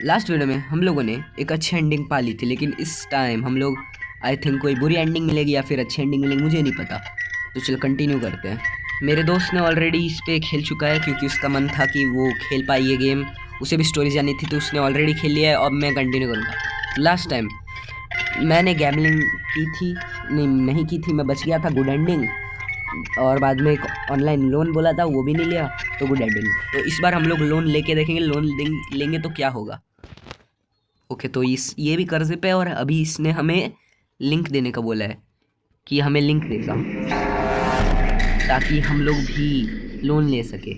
Last video में हम लोगों ने एक अच्छी एंडिंग पा ली थी, लेकिन इस टाइम हम लोग आई थिंक कोई बुरी एंडिंग मिलेगी या फिर अच्छी एंडिंग मिलेगी, मुझे नहीं पता। तो चलो कंटिन्यू करते हैं। मेरे दोस्त ने ऑलरेडी इस पे खेल चुका है क्योंकि उसका मन था कि वो खेल पाए ये गेम, उसे भी स्टोरी जाननी थी, तो उसने ऑलरेडी खेल लिया है। अब मैं कंटिन्यू करूँगा। लास्ट टाइम मैंने गैमलिंग की थी, नहीं की थी, मैं बच गया था, गुड एंडिंग। और बाद में एक ऑनलाइन लोन बोला था, वो भी नहीं लिया, तो गुड एंडिंग। तो इस बार हम लोग लोन लेके देखेंगे, लोन लेंगे तो क्या होगा। ओके, तो ये भी कर्जे पे है और अभी इसने हमें लिंक देने का बोला है कि हमें लिंक देगा ताकि हम लोग भी लोन ले सके।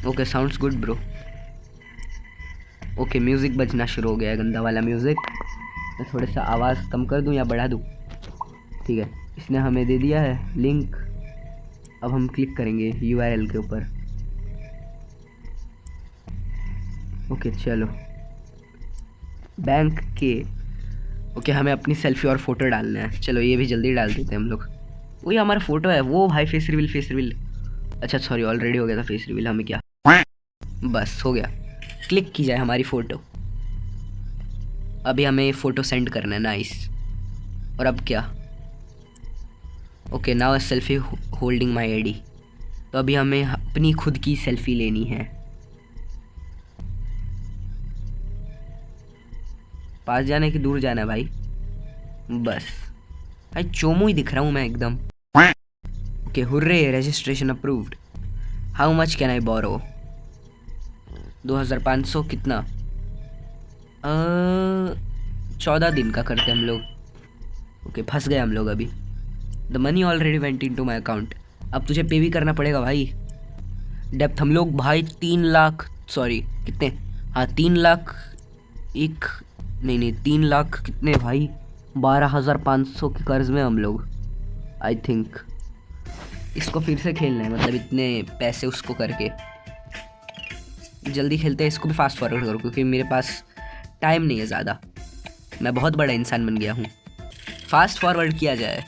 Okay, sounds good bro. Okay, music बजना शुरू हो गया है, गंदा वाला म्यूज़िक। मैं थोड़ा सा आवाज़ कम कर दूं या बढ़ा दूं? ठीक है, इसने हमें दे दिया है लिंक। अब हम क्लिक करेंगे URL के ऊपर। ओके चलो, बैंक के। ओके, हमें अपनी सेल्फी और फोटो डालना है। चलो ये भी जल्दी डाल देते हैं हम लोग। वही हमारा फोटो है वो भाई, फेस रिवील। अच्छा सॉरी, ऑलरेडी हो गया था फेस रिवील, हमें क्या, बस हो गया। क्लिक की जाए हमारी फ़ोटो। अभी हमें फ़ोटो सेंड करना है, नाइस। और अब क्या? Okay, now selfie holding my ID. तो अभी हमें अपनी खुद की सेल्फी लेनी है। पास जाना है कि दूर जाना है भाई? बस भाई, चोमू ही दिख रहा हूँ मैं एकदम। Okay, hurray, registration approved. How much can I borrow? 2500 कितना? 14 दिन का करते हम लोग। ओके, फंस गए हम लोग अभी। The money already went in to my account. अब तुझे पे भी करना पड़ेगा भाई। डेप्थ हम लोग भाई 3 लाख, सॉरी कितने, हाँ 3 लाख, एक नहीं 3 लाख कितने भाई, 12,500 के कर्ज में हम लोग आई थिंक। इसको फिर से खेलना है, मतलब इतने पैसे उसको करके। जल्दी खेलते हैं, इसको भी फास्ट फॉरवर्ड करो क्योंकि मेरे पास टाइम नहीं है ज़्यादा। मैं बहुत बड़ा इंसान बन गया हूँ। फास्ट फॉरवर्ड किया जाए।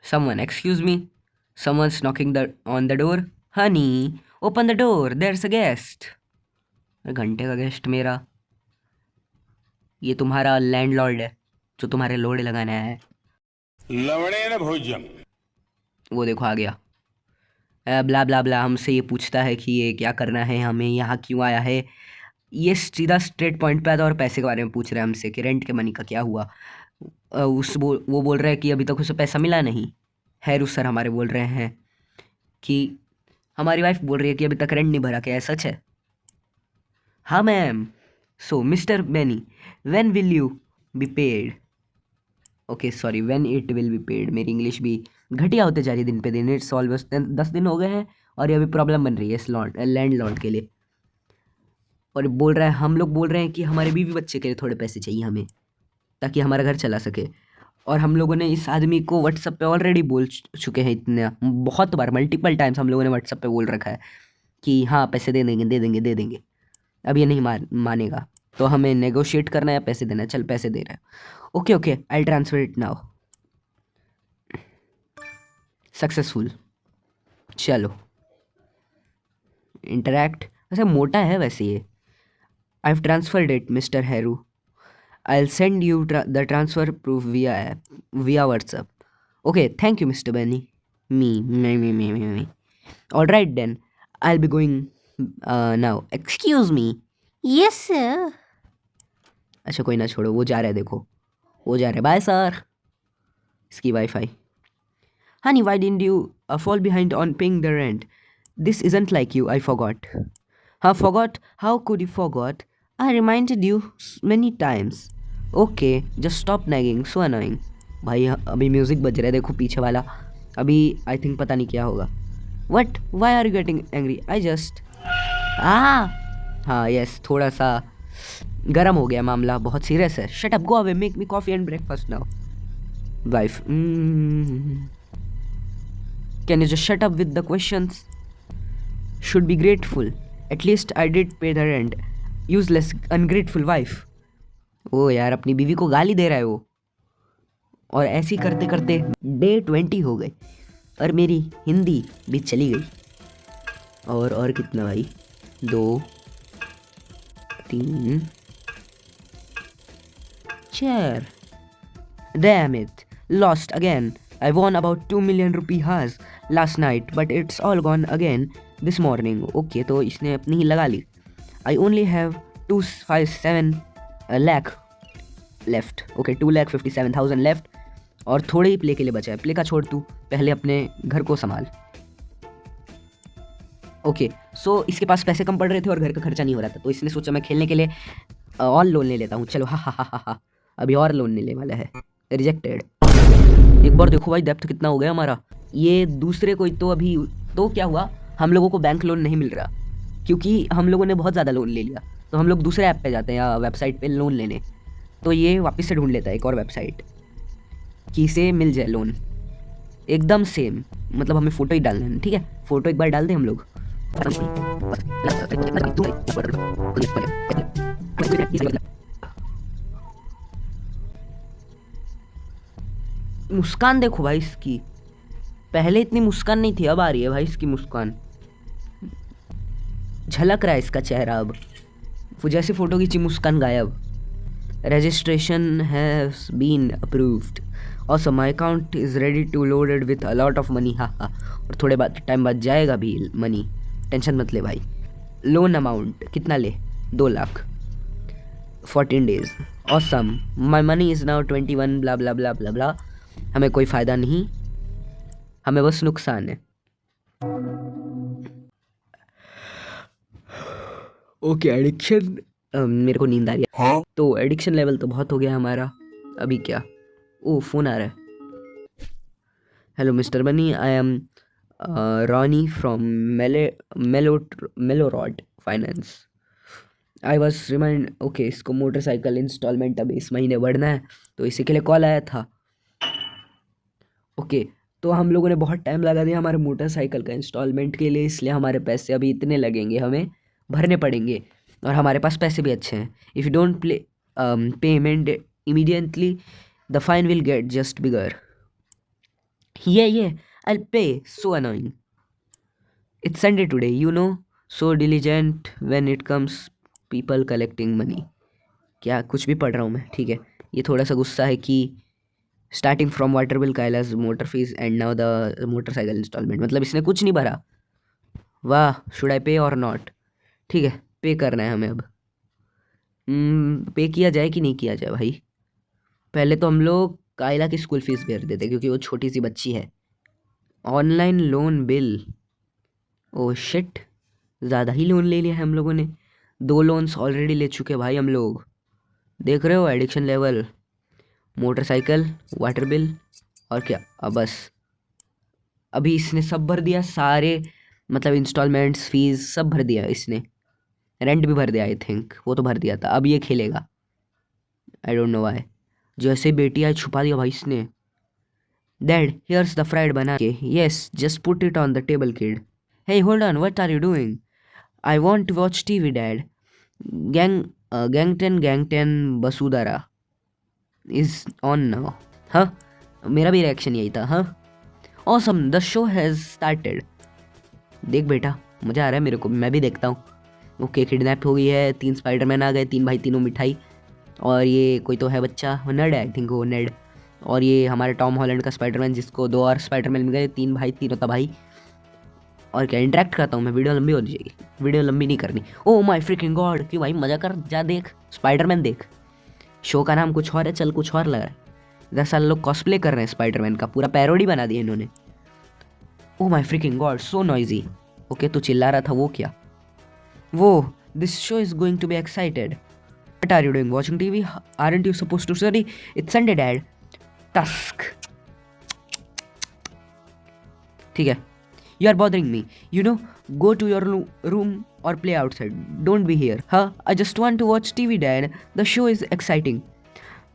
Someone, excuse me. Someone's knocking on the door. Honey, open the door. There's a guest. घंटे का गेस्ट मेरा? ये तुम्हारा लैंडलॉर्ड है जो तुम्हारे लोड़े लगाने आया है। लवणे न भोजन। वो देखो आ गया। ब्ला ब्ला ब्ला हमसे ये पूछता है कि ये क्या करना है, हमें यहाँ क्यों आया है। ये सीधा स्ट्रेट पॉइंट पे आता है और पैसे के बारे में पूछ रहा है हमसे कि रेंट के मनी का क्या हुआ। वो बोल रहा है कि अभी तक उसे पैसा मिला नहीं। हैरू सर हमारे बोल रहे हैं कि हमारी वाइफ बोल रही है कि अभी तक रेंट नहीं भरा। क्या है, सच है? हाँ ma'am. So mister Benny, when will you be paid? Okay sorry, when it will be paid. मेरी इंग्लिश भी घटिया होते जा रही है दिन पे दिन। इट्स ऑलमोस्ट 10 दिन हो गए हैं और ये अभी प्रॉब्लम बन रही है इस लैंड लॉर्ड के लिए। और बोल रहा है, हम लोग बोल रहे हैं कि हमारे बीवी बच्चे के लिए थोड़े पैसे चाहिए हमें ताकि हमारा घर चला सके। और हम लोगों ने इस आदमी को व्हाट्सएप पे ऑलरेडी बोल चुके हैं, इतने बहुत बार, मल्टीपल टाइम्स हम लोगों ने व्हाट्सएप पे बोल रखा है कि हाँ पैसे दे देंगे। अब ये नहीं मानेगा, तो हमें नेगोशिएट करना है या पैसे देना है। चल पैसे दे रहा है। Okay I transfer it now. Successful. चलो इंटरैक्ट। वैसे मोटा है वैसे ये। I have transferred it mister हैरू। I'll send you the transfer proof via WhatsApp. Okay, thank you, Mr. Benny. Me. All right then, I'll be going now. Excuse me. Yes, sir. अच्छा कोई ना, छोड़ो, वो जा रहा है, देखो वो जा रहा है। Bye sir. इसकी wifi. Honey, why didn't you fall behind on paying the rent? This isn't like you. I forgot. Huh? Forgot? How could you forgot? I reminded you many times. Okay, just stop nagging. So annoying. भाई अभी music बज रहा है, देखो पीछे वाला। अभी I think पता नहीं क्या होगा। What? Why are you getting angry? I just हाँ यस, थोड़ा सा गर्म हो गया मामला, बहुत सीरियस है। Shut up, go away, make me coffee and breakfast now. Wife. Can you just shut up with the questions? Should be grateful. At least I did pay the rent. Useless ungrateful wife. ओ यार, अपनी बीवी को गाली दे रहा है वो। और ऐसे ही करते करते डे 20 हो गए और मेरी हिंदी भी चली गई। और कितना भाई, 2 3 4। Damn it, lost again. I won about 2 million rupees last night, but it's all gone again this morning. Okay, तो इसने अपनी ही लगा ली। I only have 257 lakh left. Okay, 2,57,000 left. और थोड़े ही प्ले के लिए बचा है। प्ले का छोड़ तू, पहले अपने घर को संभाल। ओके, सो इसके पास पैसे कम पड़ रहे थे और घर का खर्चा नहीं हो रहा था, तो इसने सोचा मैं खेलने के लिए और लोन ले लेता हूँ। चलो, हा, अभी और लोन लेने वाला है। रिजेक्टेड। एक बार देखो भाई, डेप्थ कितना हो गया हमारा। ये दूसरे कोई तो अभी तो क्या हुआ, हम लोगों को बैंक लोन नहीं मिल रहा क्योंकि हम लोगों ने बहुत ज़्यादा लोन ले लिया। तो हम लोग दूसरे ऐप पे जाते हैं या वेबसाइट पे लोन लेने, तो ये वापस से ढूंढ लेता है एक और वेबसाइट कि इसे मिल जाए लोन एकदम सेम। मतलब हमें फ़ोटो ही डालना है, ठीक है? फ़ोटो एक बार डाल दें हम लोग। मुस्कान देखो भाई इसकी, पहले इतनी मुस्कान नहीं थी, अब आ रही है भाई इसकी मुस्कान। झलक रहा है इसका चेहरा अब। वो जैसे फोटो खींची मुस्कान गायब। Registration has been approved. Awesome, my account is ready to loaded with a lot of money. हाँ, और थोड़े बाद टाइम बाद जाएगा भी मनी, टेंशन मत ले भाई। लोन अमाउंट कितना ले? 2 lakh, 14 days। Awesome, my money is now 21 blah blah blah blah ब्ला। हमें कोई फ़ायदा नहीं, हमें बस नुकसान है। ओके, एडिक्शन, मेरे को नींद आ रही है। हाँ? तो एडिक्शन लेवल तो बहुत हो गया हमारा। अभी क्या? ओ, फ़ोन आ रहा है। Hello mister Bunny, I am Ronny from मेलोरॉड finance. I was remind. Okay, इसको मोटरसाइकिल इंस्टॉलमेंट अब इस महीने बढ़ना है, तो इसी के लिए कॉल आया था। ओके, तो हम लोगों ने बहुत टाइम लगा दिया हमारे मोटरसाइकिल का इंस्टॉलमेंट के लिए, इसलिए हमारे पैसे अभी इतने लगेंगे, हमें भरने पड़ेंगे। और हमारे पास पैसे भी अच्छे हैं। If you don't payment immediately the fine will get just bigger. I pay. So annoying. It's Sunday today, you know, so diligent when it comes people collecting money. क्या कुछ भी पढ़ रहा हूँ मैं, ठीक है? ये थोड़ा सा गुस्सा है कि starting from water bill, Kailash motor fees and now the motorcycle instalment. मतलब इसने कुछ नहीं भरा। वाह, शुड आई पे और नॉट? ठीक है, पे करना है हमें अब। पे किया जाए कि नहीं किया जाए भाई? पहले तो हम लोग कायला की स्कूल फीस भर देते क्योंकि वो छोटी सी बच्ची है। Online loan bill, oh shit, ज़्यादा ही लोन ले लिया है हम लोगों ने। 2 लोन्स ऑलरेडी ले चुके भाई हम लोग। देख रहे हो addiction level. Motorcycle, water bill और क्या, अब बस अभी इसने सब भर दिया सारे, मतलब इंस्टॉलमेंट्स, फीस सब भर दिया इसने। रेंट भी भर दिया, आई थिंक वो तो भर दिया था। अब ये खेलेगा, आई डोंट नो व्हाई। जैसे बेटी आई छुपा दिया भाई इसने। डैड, हियर्स द फ्राइड बना के। Yes, just put it on the table kid. Hey hold on, what are you doing? I want to watch TV dad. गैंगटन बसुदारा इज ऑन नाउ। हाँ, मेरा भी रिएक्शन यही था। हाँ, awesome, the show has started. देख बेटा, मज़ा आ रहा है मेरे को, मैं भी देखता हूँ। ओके, किडनैप हो गई है, 3 स्पाइडरमैन आ गए, 3 भाई तीनों मिठाई। और ये कोई तो है बच्चा, नेड है आई थिंक, वो नेड। और ये हमारे टॉम हॉलैंड का स्पाइडरमैन, जिसको 2 और स्पाइडरमैन मिल गए, 3 भाई तीनों तबाही। और क्या, इंटरेक्ट करता हूँ मैं, वीडियो लंबी हो जाएगी। वीडियो लंबी नहीं करनी। ओ माय फ्रिकिंग गॉड, क्यों भाई, मज़ा कर, जा देख स्पाइडरमैन देख। शो का नाम कुछ और है, चल कुछ और लग रहा है। 10 साल लोग कॉस्प्ले कर रहे हैं स्पाइडरमैन का, पूरा पैरोडी बना दिया इन्होंने। Oh my freaking God, so noisy. Okay, तो चिल्ला रहा था वो क्या? वो, this show is going to be excited. What are you doing, watching TV? Aren't you supposed to study? It's Sunday dad. टस्क। ठीक है, you are bothering me, you know, go to your room और play outside, don't be here. हाँ, I just want to watch TV dad, the show is exciting.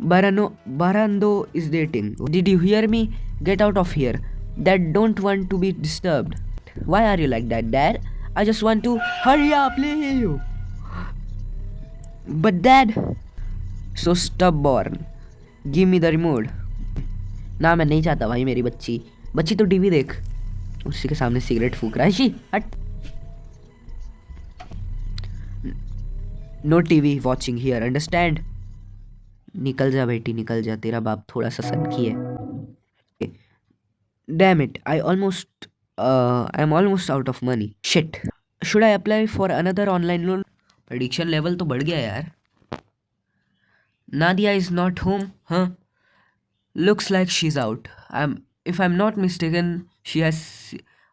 Barando is dating. Did you hear me? Get out of here. Dad don't want to be disturbed. Why are you like that, Dad? I just want to hurry up, leave. But dad, so stubborn. Give me the remote. ना मैं नहीं चाहता भाई मेरी बच्ची तो TV देख। उसी के सामने सिगरेट फूक रहा है। शी हट। No TV watching here, understand? निकल जा बेटी निकल जा, तेरा बाप थोड़ा सा सनकी है। Dam it, I am almost out of money. Shit, should I apply for another online loan? Addiction level तो बढ़ गया यार। नादिया इज नॉट होम, हाँ? Looks like she's out. If I'm not mistaken, she has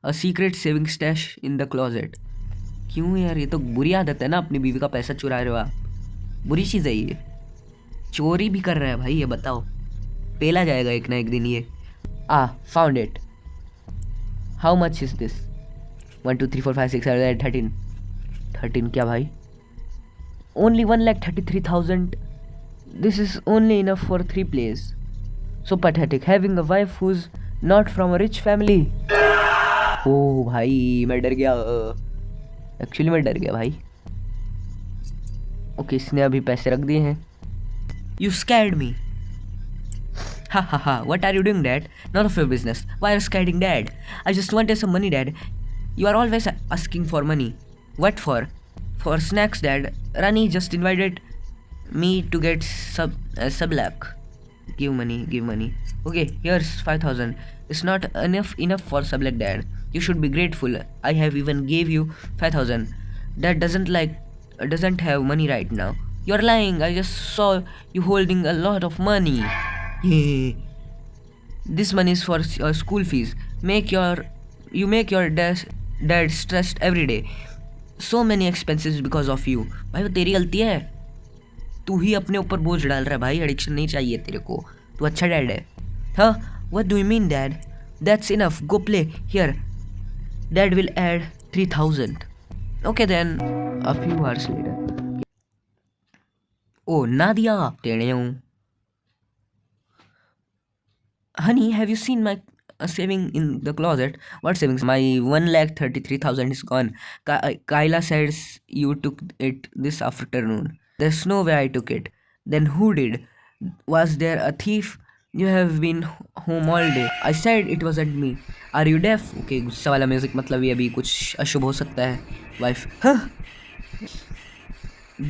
a secret saving stash in the closet. क्यों यार, ये तो बुरी आदत है ना, अपनी बीवी का पैसा चुरा रहे हो आप। बुरी चीज़ है ये। चोरी भी कर रहा है भाई, ये बताओ। पेला जाएगा एक ना एक दिन ये। Found it. How much is this? 1 2 3 4 5 6 7 8 13। 13 क्या भाई? Only 1,33,000। This is only enough for 3 plays. So pathetic, having a wife who's not from a rich family. ओ भाई मैं डर गया, एक्चुअली मैं डर गया भाई। ओके, इसने अभी पैसे रख दिए हैं। You scared me. Ha ha ha, what are you doing, dad? None of your business. Why are you scaring dad? I just wanted some money, dad. You are always asking for money. What for? For snacks, dad. Rani just invited me to get sublak. Give money. Okay, here's 5,000. It's not enough for sublak, dad. You should be grateful. I have even gave you 5,000. Dad doesn't have money right now. You're lying. I just saw you holding a lot of money. Yeah. This money is for your school fees. You make your dad stressed every day. So many expenses because of you. भाई वो तेरी गलती है। तू ही अपने ऊपर बोझ डाल रहा है भाई। एडिक्शन नहीं चाहिए तेरे को, तू अच्छा डैड है। हाँ, what do you mean dad? That's enough, go play here. Dad will add 3,000। Okay then. A few hours later. Oh Nadia, टेढ़े हूँ। Honey, have you seen my saving in the closet? What savings? My 1,33,000 is gone. Kyla says you took it this afternoon. There's no way I took it. Then who did? Was there a thief? You have been home all day. I said it wasn't me. Are you deaf? Okay, गुस्सा वाला music, मतलब ये अभी कुछ अशुभ हो सकता है। Wife, huh?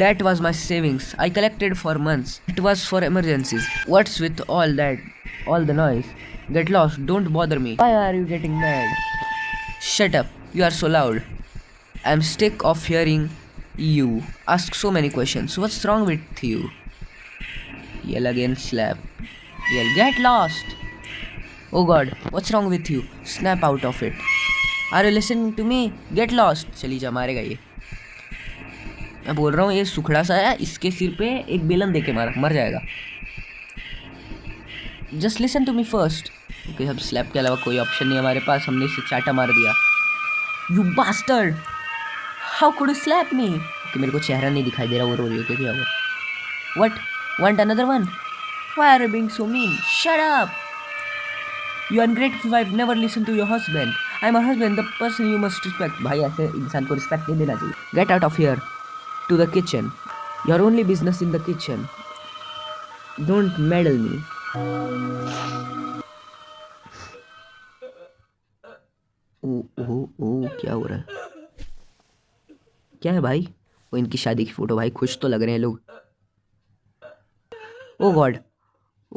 That was my savings. I collected for months. It was for emergencies. What's with all the noise? Get lost. Don't bother me. Why are you getting mad? Shut up. You are so loud. I'm sick of hearing you ask so many questions. What's wrong with you? Yell again, slap. Yell, get lost. Oh God, what's wrong with you? Snap out of it. Are you listening to me? Get lost. चली जा, मारेगा ये। मैं बोल रहा हूँ ये सुखड़ा सा है, इसके सिर पे एक बेलन दे के मर जाएगा। Just listen to me first. Okay, अब स्लैप के अलावा कोई ऑप्शन नहीं हमारे पास, हमने इसे चाटा मार दिया। You bastard, how could you slap me? Okay, मेरे को चेहरा नहीं दिखाई दे रहा, वो रो रही है क्या हुआ? What, want another one? Why are you being so mean? Shut up, you ungrateful wife, never listen to your husband. I am your husband, the person you must respect. भाई ऐसे इंसान को रिस्पेक्ट नहीं देना चाहिए। Get out of here to the kitchen. Your only business in the kitchen. Don't meddle me. ओ क्या हो रहा है? क्या है भाई? वो इनकी शादी की फोटो भाई, खुश तो लग रहे हैं लोग। Oh God,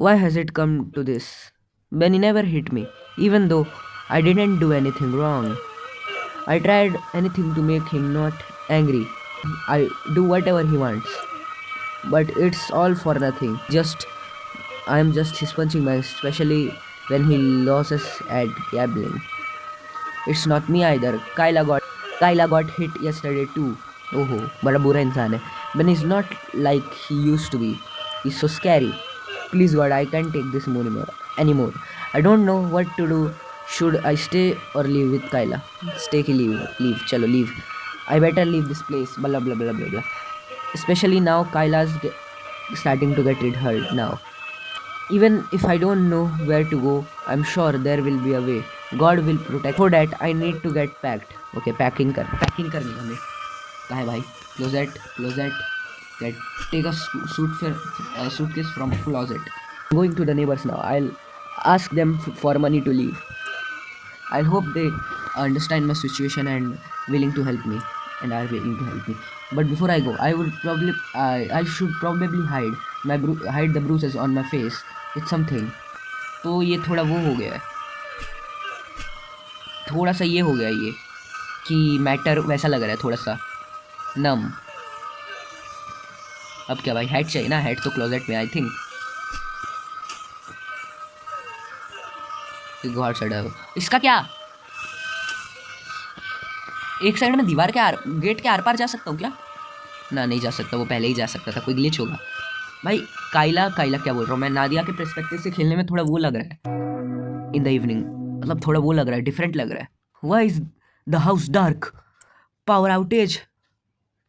why has it come to this? Benny never hit me, even though I didn't do anything wrong. I tried anything to make him not angry. I do whatever he wants, but it's all for nothing. I'm just his punching bag, especially when he loses at gambling. It's not me either. Kyla got hit yesterday too. Oh, बड़ा बुरा इंसान है. Ben is not like he used to be. He's so scary. Please God, I can't take this anymore. I don't know what to do. Should I stay or leave with Kyla? Stay ki leave. Chalo leave. I better leave this place. Blah blah blah blah blah. Especially now, Kyla's starting to get it hurt now. Even if I don't know where to go, I'm sure there will be a way. God will protect. For that, I need to get packed. Okay, packing करनी हमें. कहाँ है भाई? Closet. take a suitcase from closet. Going to the neighbors now. I'll ask them for money to leave. I'll hope they understand my situation and willing to help me and are willing to help me. But before I go, I should probably hide the bruises on my face with something. तो ये थोड़ा वो हो गया है, थोड़ा सा ये हो गया ये कि मैटर वैसा लग रहा है, थोड़ा सा नम। अब क्या भाई, हेड चाहिए ना, हेड तो क्लोजेट में आई थिंक। गॉड साइड इसका क्या, एक साइड में दीवार के गेट के आर पार जा सकता हूँ क्या? ना नहीं जा सकता, वो पहले ही जा सकता था, कोई ग्लिच होगा भाई। काइला क्या बोल रहा हूँ मैं, नादिया के पर्सपेक्टिव से खेलने में थोड़ा वो लग रहा है इन द इवनिंग, मतलब थोड़ा वो लग रहा है, डिफरेंट लग रहा है। Why is the house dark? Power outage,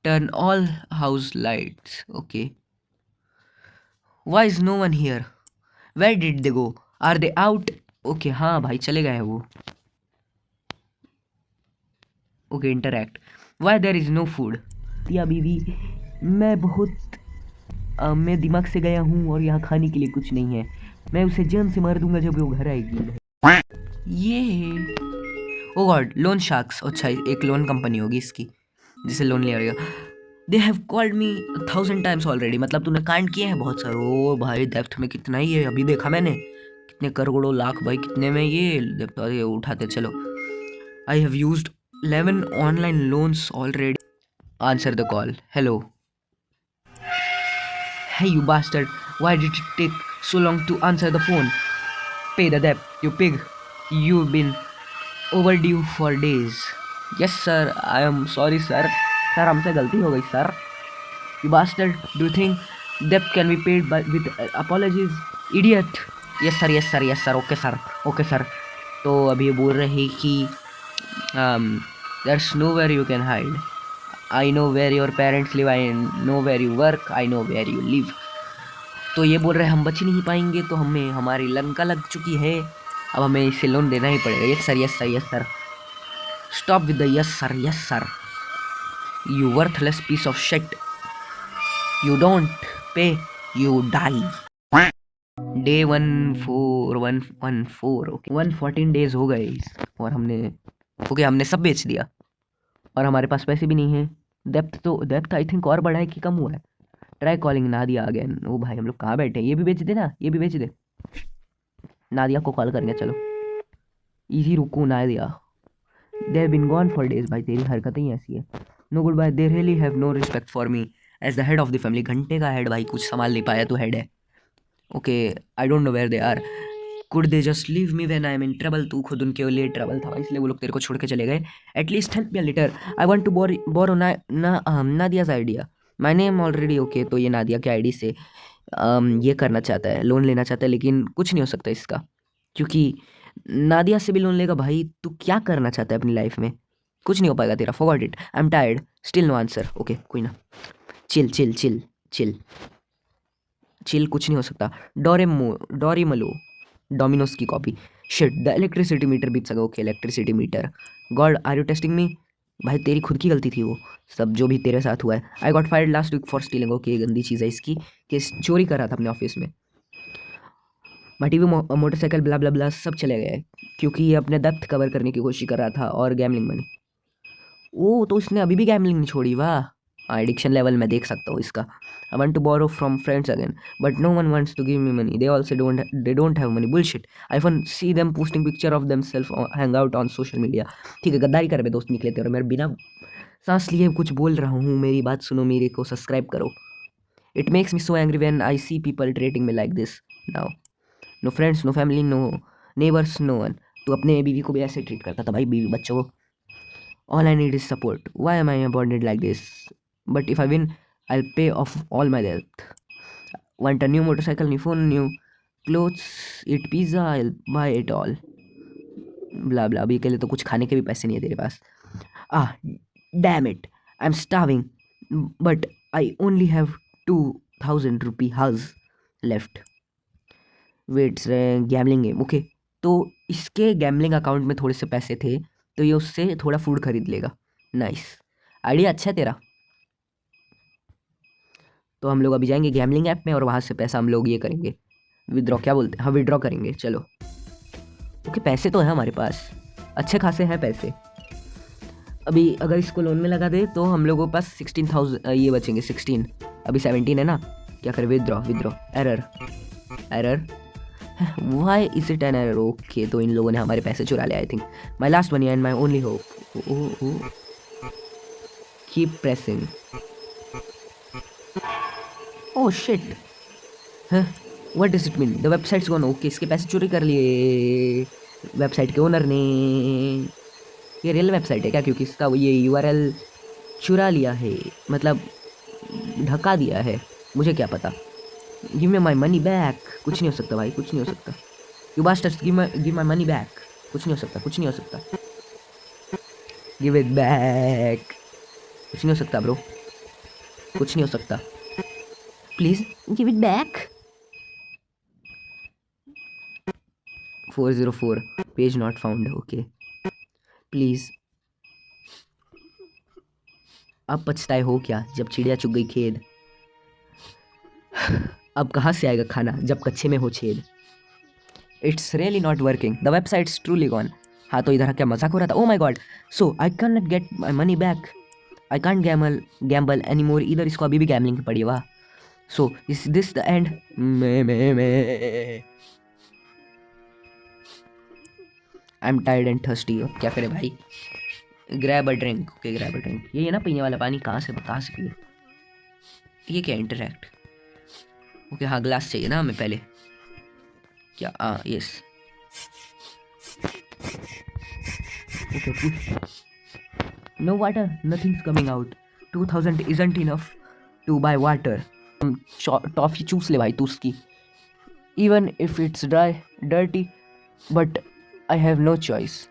turn all house lights. Okay, why is no one here? Where did they go? Are they out? Okay हाँ भाई चले गए हैं वो। Okay interact, why there is no food? या बीवी, मैं बहुत मैं दिमाग से गया हूँ और यहाँ खाने के लिए कुछ नहीं है। मैं उसे जान से मार दूंगा जब वो घर आएगी। ये ओ गॉड, लोन शार्क्स। अच्छा एक लोन कंपनी होगी इसकी जिसे लोन लिया रहेगा। They have called me 1000 times already, मतलब तूने कांड किए हैं बहुत सारे। ओ भाई डेप्थ में कितना ही है, अभी देखा मैंने कितने करोड़ों लाख भाई, कितने में ये डेप्थ उठाते। चलो, I have used 11 online loans already. Answer the call. Hello. Hey, you bastard. Why did it take so long to answer the phone? Pay the debt, you pig. You've been overdue for days. Yes, sir. I am sorry, sir. Sir, हमसे गलती हो गई, sir. You bastard. Do you think debt can be paid with apologies? Idiot. Yes, sir. Yes, sir. Yes, sir. Okay, sir. Okay, sir. तो अभी बोल रहे कि there's nowhere you can hide. I know where your parents live. I know where you work. I know where you live. तो ये बोल रहे हैं हम बच नहीं पाएंगे, तो हमें हमारी लंका लग चुकी है, अब हमें इसे लोन देना ही पड़ेगा। Yes sir, yes sir, yes sir. Stop with the yes sir, yes sir. You worthless piece of shit, you don't pay, you die. Day 14114। Okay 114 days हो गए और हमने सब बेच दिया और हमारे पास पैसे भी नहीं है। डेप्थ आई थिंक और बढ़ा है कि कम हुआ है। Try calling Nadia again. ओ भाई हम लोग कहाँ बैठे हैं, ये भी बेच दे ना, ये भी बेच दे। नादिया को कॉल करेंगे, चलो। इजी रुको Nadia, they have been gone for days. भाई तेरी हरकतें ही ऐसी है। No goodbye, they really have no respect for me as the head of the family. घंटे का हेड भाई, कुछ संभाल नहीं पाया तो हेड है। Okay I don't know where they are. Could they just leave me when I am in trouble? तू खुद उनके लिए ट्रबल था, इसलिए वो लोग तेरे को छोड़ के चले गए। At least help me little, I want to borrow Nadia's idea. My name already. Okay तो ये नादिया के आईडी से ये करना चाहता है, लोन लेना चाहता है, लेकिन कुछ नहीं हो सकता इसका, क्योंकि नादिया से भी लोन लेगा। भाई तू क्या करना चाहता है अपनी लाइफ में? कुछ नहीं हो पाएगा तेरा, forgot it. I am tired, still no answer. Okay कोई ना, chill chill chill chill chill, कुछ नहीं हो सकता। डोरेमलो, डोमिनोज की copy. Shit, the electricity meter बीत सका। Okay electricity meter. God are you testing me? भाई तेरी खुद की गलती थी वो सब जो भी तेरे साथ हुआ है। I got fired last week for stealing. Okay ये गंदी चीज़ है इसकी कि चोरी कर रहा था अपने ऑफिस में। माई टीवी, मोटरसाइकिल, ब्ला ब्ला ब्ला सब चले गए क्योंकि ये अपने डेप्थ कवर करने की कोशिश कर रहा था और गैमलिंग मनी। ओ तो उसने अभी भी गैमलिंग नहीं छोड़ी, वाह। एडिक्शन लेवल मैं देख सकता हूँ इसका। I want to borrow from friends again but no one wants to give me money, they also don't have money. Bullshit, I won see them posting picture of them self hang out on social media. ठीक है गद्दारी कर रहे दोस्त निकले थे और मेरे बिना सांस लिए कुछ बोल रहा हूँ। मेरी बात सुनो, मेरे को सब्सक्राइब करो। It makes me so angry when I see people treating me like this now. No friends, no family, no neighbours, no one. तो अपने बीवी को भी ऐसे ट्रीट करता था भाई, बीवी बच्चों को। All I need is support, why am I abandoned like this? But if I win I pay off all my डेप्थ। Want a new motorcycle, new phone, new clothes, eat pizza, I buy it all. Blah blah, अभी के लिए तो कुछ खाने के भी पैसे नहीं है तेरे पास। Ah damn it, I am starving but I only have 2000 rupee house left. Waits gambling game. Okay तो इसके गैमलिंग अकाउंट में थोड़े से पैसे थे तो ये उससे थोड़ा फूड खरीद लेगा। नाइस आइडिया, अच्छा है तेरा। तो हम लोग अभी जाएंगे गैमलिंग ऐप में और वहाँ से पैसा हम लोग ये करेंगे, विदड्रॉ, क्या बोलते हैं, हाँ विदड्रॉ करेंगे। चलो ओके, पैसे तो हैं हमारे पास, अच्छे खासे हैं पैसे। अभी अगर इसको लोन में लगा दे तो हम लोगों के पास 16,000 ये बचेंगे, 16, अभी 17 है ना। क्या करें, withdraw, withdraw, error, error, why is it an error. Okay, तो इन लोगों ने हमारे पैसे चुरा लिया। I think my last money and my only hope, keep pressing, oh shit, what does it mean, the website's gone. Okay, इसके पैसे चोरी कर लिए वेबसाइट के ओनर ने। ये रियल वेबसाइट है क्या, क्योंकि इसका ये यूआरएल चुरा लिया है, मतलब ढका दिया है, मुझे क्या पता। Give me my money back, कुछ नहीं हो सकता भाई, कुछ नहीं हो सकता। You bastards, give my money back, कुछ नहीं हो सकता, कुछ नहीं हो सकता, गिव इट बैक, कुछ नहीं हो सकता ब्रो, कुछ नहीं हो सकता, please give it back. 404 page not found, okay please. अब पछताए हो क्या, जब चिड़िया चुग गई खेत। अब कहाँ से आएगा खाना जब कच्चे में हो छेद। It's really not working, the website's truly gone. हाँ तो इधर क्या मजाक हो रहा था। Oh my god, so I can not get my money back, I can't gamble any more. इधर इसको अभी भी गैमलिंग पड़ी वाह। So is this the end. मैं I am tired and thirsty. अब क्या करें भाई, grab a drink, okay grab a drink. ये ना पीने वाला पानी, कहाँ से पिए। ये क्या इंटरैक्ट, ओके हाँ ग्लास चाहिए ना हमें पहले, क्या हाँ yes, okay push, no water, nothing's coming out, 2000 isn't enough to buy water। Toffee चूस ले भाई तू उसकी, even if it's dry dirty but I have no choice.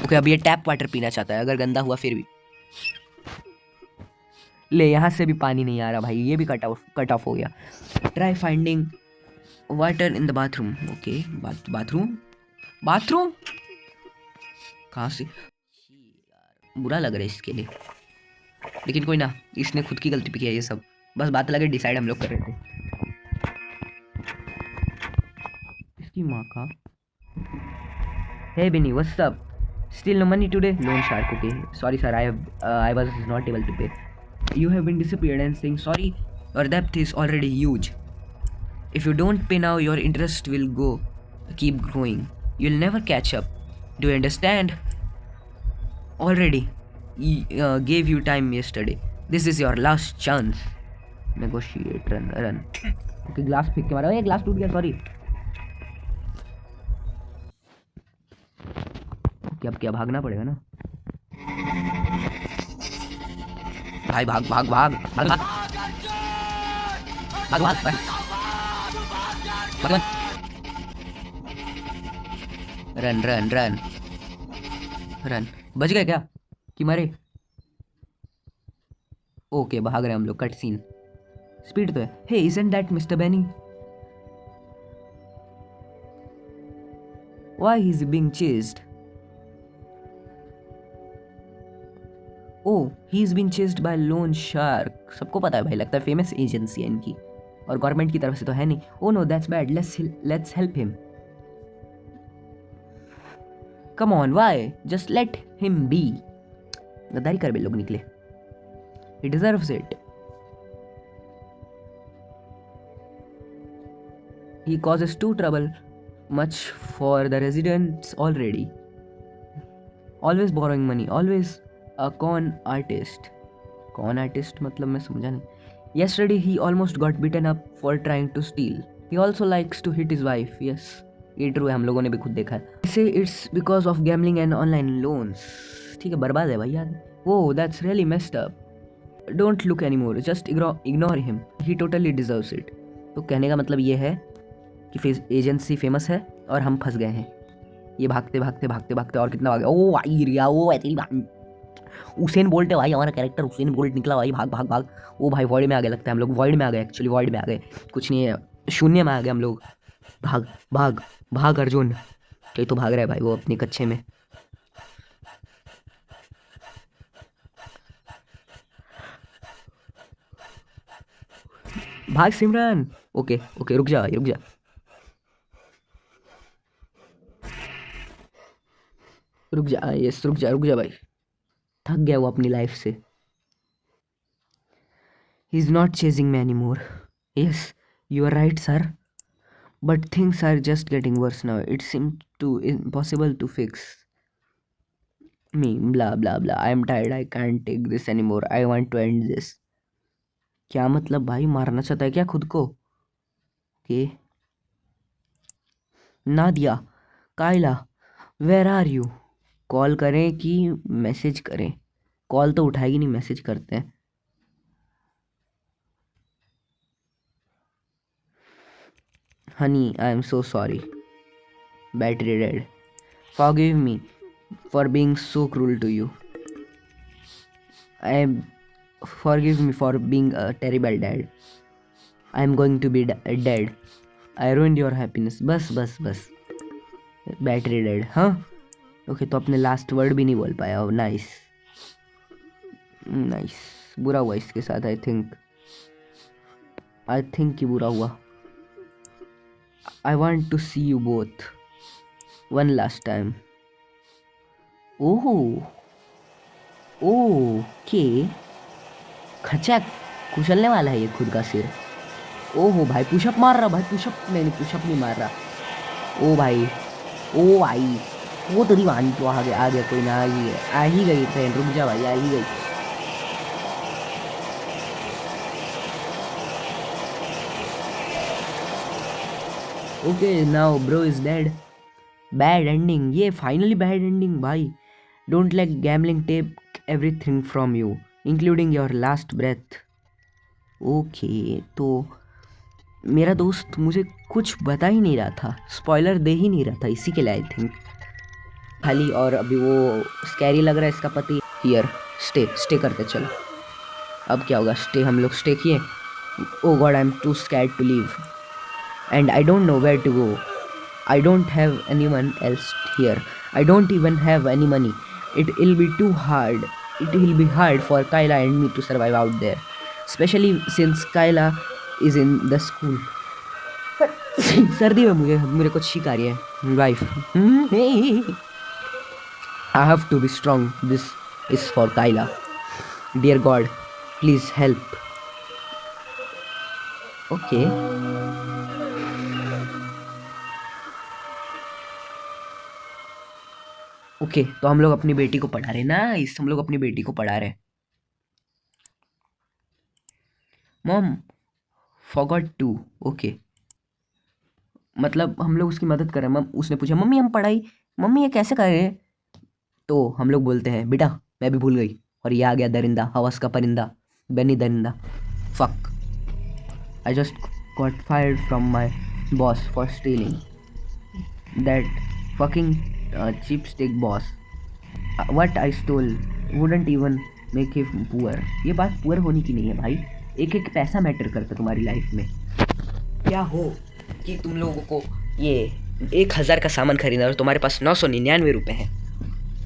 Okay अब ये टैप वाटर पीना चाहता है, अगर गंदा हुआ फिर भी। ले यहाँ से भी पानी नहीं आ रहा भाई, ये भी कट ऑफ हो गया। Try finding water in the bathroom, okay bathroom, bathroom कहाँ से, बुरा लग रहा है इसके लिए, लेकिन कोई ना, इसने खुद की गलती पे किया ये सब, बस बात लगे डिसाइड हम लोग कर रहे थे। इसकी माँ का, hey Benny what's up, still no money today, loan shark, okay sorry sir, I was not able to pay, you have been disappeared and saying sorry, your debt is already huge, if you don't pay now your interest will keep growing, you'll never catch up, do you understand, already gave you time yesterday, this is your last chance, negotiate, run okay, glass फेंक के मारा, ये glass टूट गया, sorry. Okay अब क्या भागना पड़ेगा ना भाई, भाग भाग भाग भाग भाग भाग भाग भाग, रन रन रन रन, बच गए क्या कि मरे। ओके भाग रहे हम लोग, कट सीन, स्पीड तो है। Hey isn't that mister Benny, why he is being chased, oh he is being chased by loan shark. सबको पता है भाई, लगता है फेमस एजेंसी है इनकी, और गवर्नमेंट की तरफ से तो है नहीं। Oh no that's bad, let's help him, come on why, just let him be. गद्दारी कर बे लोग निकले, he deserves it, he causes too trouble much for the residents already, always borrowing money, always a con artist मतलब मैं समझा नहीं। yesterday he almost got beaten up for trying to steal, he also likes to hit his wife, yes ये true है, हम लोगों ने भी खुद देखा है। से it's because of gambling and online loans, ठीक है बर्बाद है भाई यार, वो that's really messed up, don't look any more, just ignore him, he totally deserves it. तो कहने का मतलब ये है कि एजेंसी फेमस है और हम फंस गए हैं। ये भागते भागते भागते भागते और कितना भागे, ओ भाई रिया, ओ ऐसी उसेन बोल्ट है भाई, हमारा कैरेक्टर उसेन बोल्ट निकला भाई, भाग भाग भाग। ओ भाई वॉइड में आ गए, लगता है हम लोग वॉइड में आ गए, एक्चुअली वॉइड में आ गए, कुछ नहीं है, शून्य में आ गए हम लोग। भाग भाग भाग अर्जुन, कहीं तो भाग रहा है भाई वो अपने कच्चे में। भाग सिमरन। ओके ओके, रुक जा भाई, रुक जा। रुक जा, यस रुक जा, रुक जा भाई। थक गया वो अपनी लाइफ से। He is not chasing me any more. Yes, you are right sir, but things are just getting worse now. It seem to impossible to fix me, blah blah blah. I am tired, I can't take this any more, I want to end this. क्या मतलब भाई, मारना चाहता है क्या खुद को? के Nadia, Kayla, where are you? Call करें कि मैसेज करें? कॉल तो उठाएगी नहीं, मैसेज करते हैं। Honey, I am so sorry, battery dead, forgive me for being so cruel to you. I am Forgive me for being a terrible dad. I am going to be dead. I ruined your happiness. बस बस बस, battery dead. हाँ okay, तो अपने last word भी नहीं बोल पाया। Nice nice. बुरा हुआ इसके साथ। आई थिंक कि बुरा हुआ। I want to see you both one last time. Oh okay, खचा कुचलने वाला है ये खुद का सिर। ओहो भाई, पुशअप मार रहा भाई, पुशअप नहीं, पुशअप नहीं मार रहा। ओ भाई, ओ भाई, वो तेरी वानी तो आ गया कोई ना, आ ही गई ट्रेन। रुक जा भाई, आ ही गई। Okay now bro is dead. Bad ending, ये फाइनली बैड एंडिंग भाई। Don't let gambling take everything from you including your last breath. Okay, तो मेरा दोस्त मुझे कुछ बता ही नहीं रहा था, स्पॉइलर दे ही नहीं रहा था, इसी के लिए आई थिंक खाली। और अभी वो स्कैरी लग रहा है इसका पति। हियर, स्टे करते चलो। अब क्या होगा? स्टे, हम लोग स्टे किए। Oh god, I am too scared to leave and I don't know where to go. I don't have anyone else here. I don't even have any money. It will be too hard. It will be hard for Kyla and me to survive out there, especially since Kyla is in the school. सर्दी में मेरे को छींक आ रही है wife. I have to be strong. This is for Kyla. Dear God, please help. Okay. Okay, तो हम लोग अपनी बेटी को पढ़ा रहे ना, हम लोग अपनी बेटी को पढ़ा रहे। Mom forgot to. ओके, मतलब हम लोग उसकी मदद कर रहे हैं। मम, उसने पूछा मम्मी हम पढ़ाई, मम्मी ये कैसे कर रहे हैं? तो हम लोग बोलते हैं बेटा मैं भी भूल गई, और ये आ गया दरिंदा, हवस का परिंदा, बेनी दरिंदा। Fuck, I just got fired from my boss for stealing that fucking cheapskate boss. What I stole wouldn't even make him poor. ये बात पुअर होने की नहीं है भाई, एक एक पैसा मैटर करता तुम्हारी लाइफ में। क्या हो कि तुम लोगों को ये 1000 का सामान खरीदना और तुम्हारे पास 999 रुपये हैं,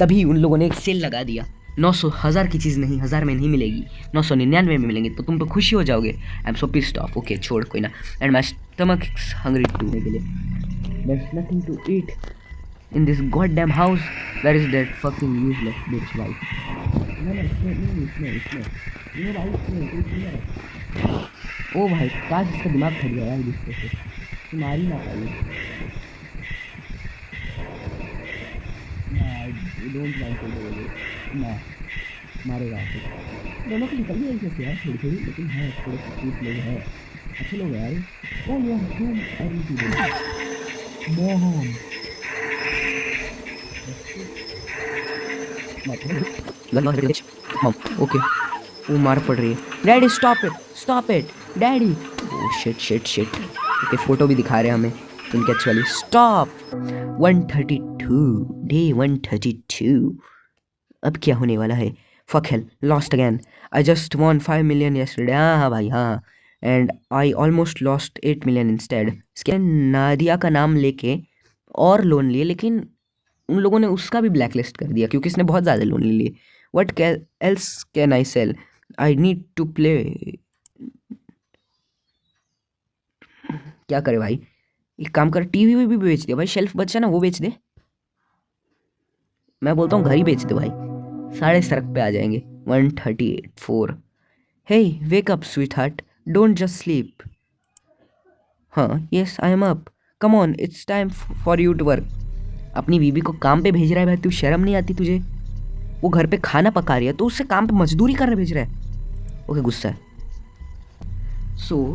तभी उन लोगों ने एक सेल लगा दिया। 900 1000 की चीज़ नहीं, 1000 में नहीं मिलेगी, 999 में मिलेंगे, तो तुम तो खुशी हो जाओगे। I am so pissed off. Okay छोड़, कोई ना। And my stomach is hungry to के लिए। There is nothing to eat in this goddamn house. Where is that fucking useless bitch wife? No, ओ भाई, काश इसका दिमाग फट गया यार गुस्से से, मार ही ना पाई। Don't want to do it ना, मारेगा आपको। दोनों को निकल गई ऐसे यार, थोड़ी थोड़ी, लेकिन है थोड़े क्यूट लोग हैं, अच्छे लोग हैं यार। ओ ये home early today mom okay, वो मार पड़ रही है। Daddy stop it daddy. Oh shit shit shit. Okay, photo भी दिखा रहे हैं हमें इनके एक्चुअली। स्टॉप। 132 डे 132। अब क्या होने वाला है? Fuck hell, lost again. I just won 5 million yesterday. हाँ भाई हाँ, and I almost lost 8 million instead. इसके नादिया का नाम लेके और लोन लिए, लेकिन उन लोगों ने उसका भी ब्लैक लिस्ट कर दिया क्योंकि इसने बहुत ज़्यादा लोन ले लिए। What else can I sell? I need to play. क्या करे भाई, एक काम कर, टीवी भी बेच दे भाई, शेल्फ बचा ना वो बेच दे। मैं बोलता हूँ घर ही बेच दे भाई, साढ़े सड़क पे आ जाएंगे। 138 4। Hey wake up sweetheart, don't just sleep. हाँ yes I am up, come on it's time for you to work. अपनी बीबी को काम पे भेज रहा है भाई, तू शर्म नहीं आती तुझे? वो घर पे खाना पका रही है तो उससे काम पे मजदूरी करने भेज रहा है। ओके गुस्सा है।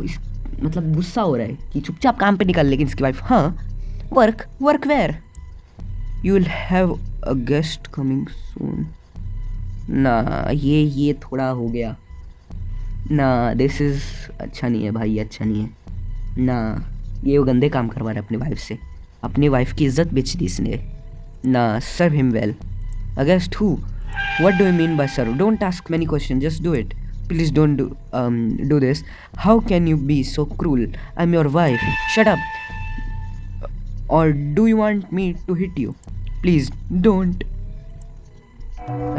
इस मतलब गुस्सा हो रहा है कि चुपचाप काम पे निकल, लेकिन इसकी वाइफ हाँ work work where, you will have a guest coming soon. ना ये थोड़ा हो गया ना, दिस इज अच्छा नहीं है भाई, अच्छा नहीं है ना। ये वो गंदे काम करवा रहा है अपनी वाइफ से, अपनी वाइफ की इज्जत बेच दी इसने ना। Serve him well. Against who? What do you mean by serve? Don't ask many question, just do it. Please don't do this. How can you be so cruel? I'm your wife. Shut up. Or do you want me to hit you? Please don't.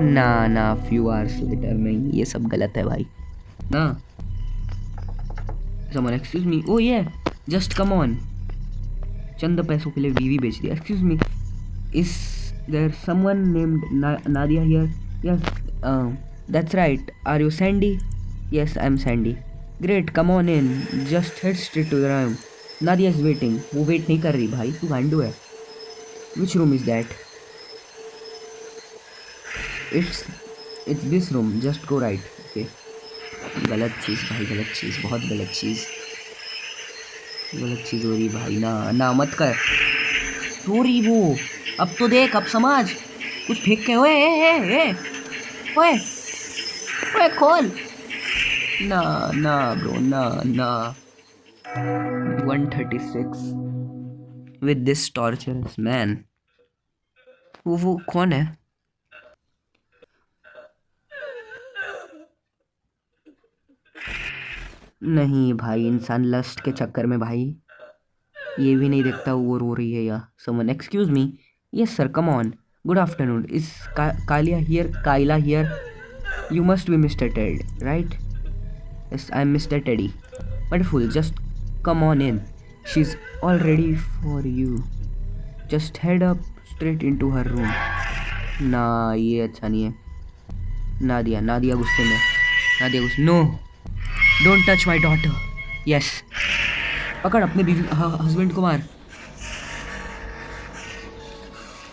ना few hours later, नहीं ये सब गलत है भाई ना। Someone, excuse me. Oh yeah, just come on. चंद पैसों के लिए बीवी बेच दिया। Excuse me, is there someone named Nadia here? Yes, that's right. Are you Sandy? Yes, I'm Sandy. Great, come on in. Just head straight to the room. Nadia is waiting. वो wait नहीं कर रही भाई, तू गांडू है। Which room is that? It's this room. Just go right. Okay. गलत चीज़ भाई, गलत चीज़, बहुत गलत चीज़, गलत चीज़ हो रही भाई। ना मत कर। चोरी वो, अब तो देख, अब समझ, कुछ फेंक के। ओए ओए ओए खोल। ना ब्रो, ना 136 with this torturous man। वो कौन है? नहीं भाई, इंसान लस्ट के चक्कर में भाई ये भी नहीं देखता वो रो रही है या। Someone, excuse me. Yes sir, come on. Good afternoon, is Kayla here? You must be mister Ted, right? Yes I am mister Teddy. Wonderful, just come on in, she is all ready for you. Just head up straight into her room. ना ये अच्छा नहीं है। नादिया गुस्से में, no don't touch my daughter. Yes, पकड़ अपने बीवी हस्बैंड को मार।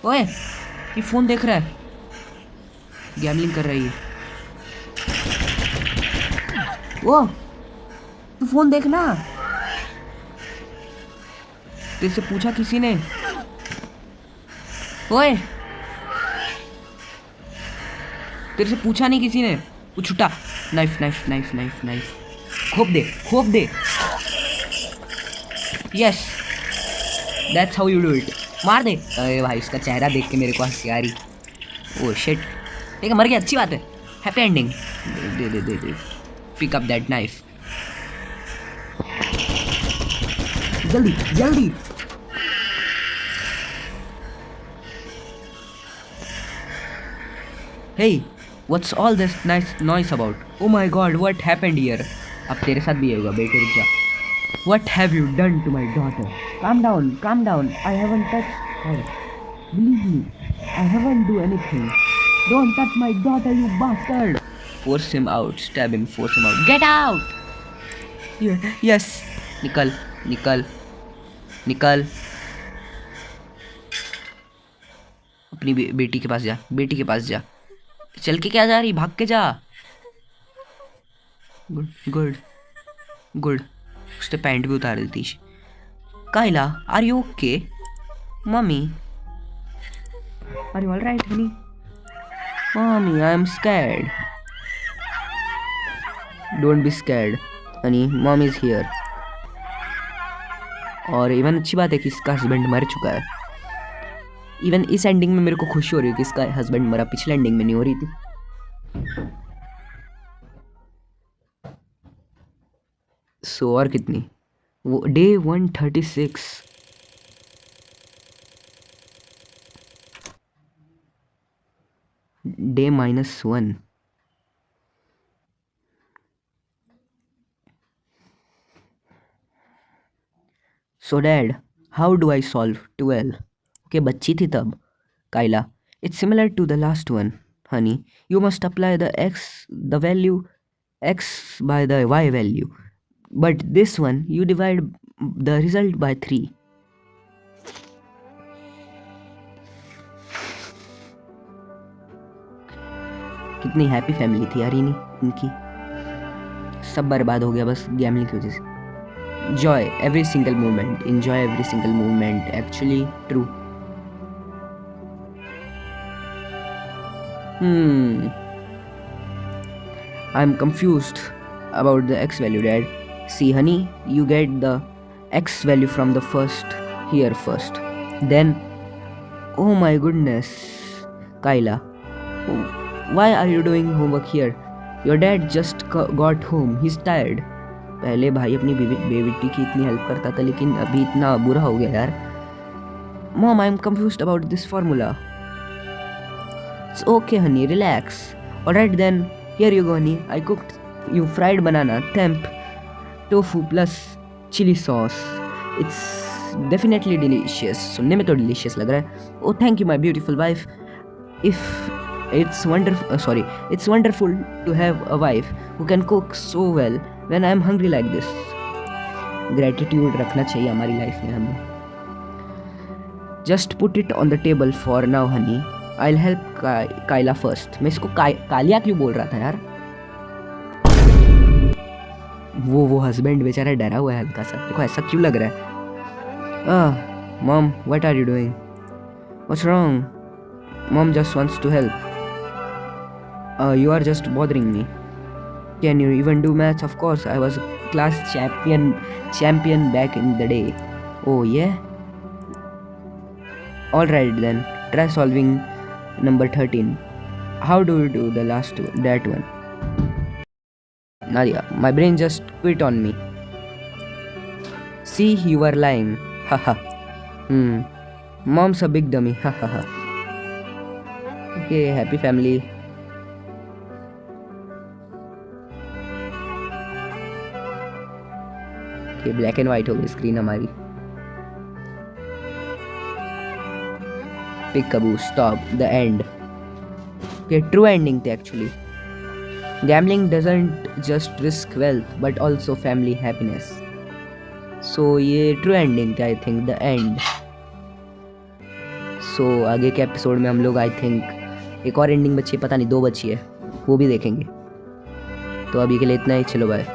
ओए ये फोन देख रहा है, गैमलिंग कर रही है। ओ तू फोन देखना, तेरे से पूछा किसी ने? ओए तेरे से पूछा नहीं किसी ने? वो छुट्टा, नाइफ खोप दे। Yes that's how you do it, मार दे। अरे भाई उसका चेहरा देख के मेरे को हंसी आ रही। ओह शिट, ठीक है मर गया, अच्छी बात है, happy ending. They pick up that knife, जल्दी। Hey, what's all this nice noise about? Oh my god, what happened here? अब तेरे साथ भी होगा बेटे, रुक जा। What have you done to my daughter? Calm down. I haven't touched her. Believe me, I haven't do anything. Don't touch my daughter, you bastard. Force him out. Stab him. Force him out. Get out. Yes. निकल। अपनी बेटी के पास जा। चल के क्या जा रही, भाग के जा। गुड। उसने पैंट भी उतार दी थी। Kayla, are you okay? Mummy, are you alright honey? Mummy, I am scared. Don't be scared honey, mom is here. और इवन अच्छी बात है कि इसका हस्बैंड मर चुका है। इवन इस एंडिंग में मेरे को खुशी हो रही है कि इसका हस्बैंड मरा, पिछले एंडिंग में नहीं हो रही थी। और कितनी, वो day 136। Day -1। So dad, how do I solve 12? Okay, बच्ची थी तब. Kyla, it's similar to the last one, honey. You must apply the value x by the y value. But this one, you divide the result by 3. कितनी happy family थी यार इनकी. सब बर्बाद हो गया बस गैमलिंग की वजह से. Joy every single moment. Enjoy every single moment. Actually, true. I'm confused about the x value, Dad. See, honey, you get the x value from the first here first. Then, oh my goodness, Kyla, why are you doing homework here? Your dad just got home. He's tired. पहले भाई अपनी बेटी की इतनी help करता था लेकिन अभी इतना बुरा हो गया यार. Mom, I'm confused about this formula. It's okay, honey, relax. Alright then, here you go, honey. I cooked you fried banana, temp, tofu plus chili sauce. It's definitely delicious. सुनने में तो delicious लग रहा है. Oh, thank you, my beautiful wife. It's wonderful to have a wife who can cook so well when I'm hungry like this. Gratitude रखना चाहिए हमारी life में हमें. Just put it on the table for now, honey. I'll help Kyla first. मैं इसको कालिया क्यों बोल रहा था यार? वो हस्बैंड बेचारा डरा हुआ है हल्का सा. देखो ऐसा क्यों लग रहा है? Mom, what are you doing? What's wrong? Mom just wants to help. You are just bothering me. Can you even do maths? Of course, I was a class champion back in the day. Oh yeah? Alright then, try solving number 13. How do you do that one? Nadia, my brain just quit on me. See, you are lying. Haha. Mom's a big dummy. Haha. Okay, happy family. Okay, black and white हो गई screen हमारी. Peekaboo, stop, the end. Okay, true ending थे actually. Gambling doesn't just risk wealth but also family happiness. So ये true ending थे I think, the end. So आगे के episode में हम लोग I think एक और एंडिंग बची है, पता नहीं 2 बची है, वो भी देखेंगे. तो अभी के लिए इतना ही, चलो बाय.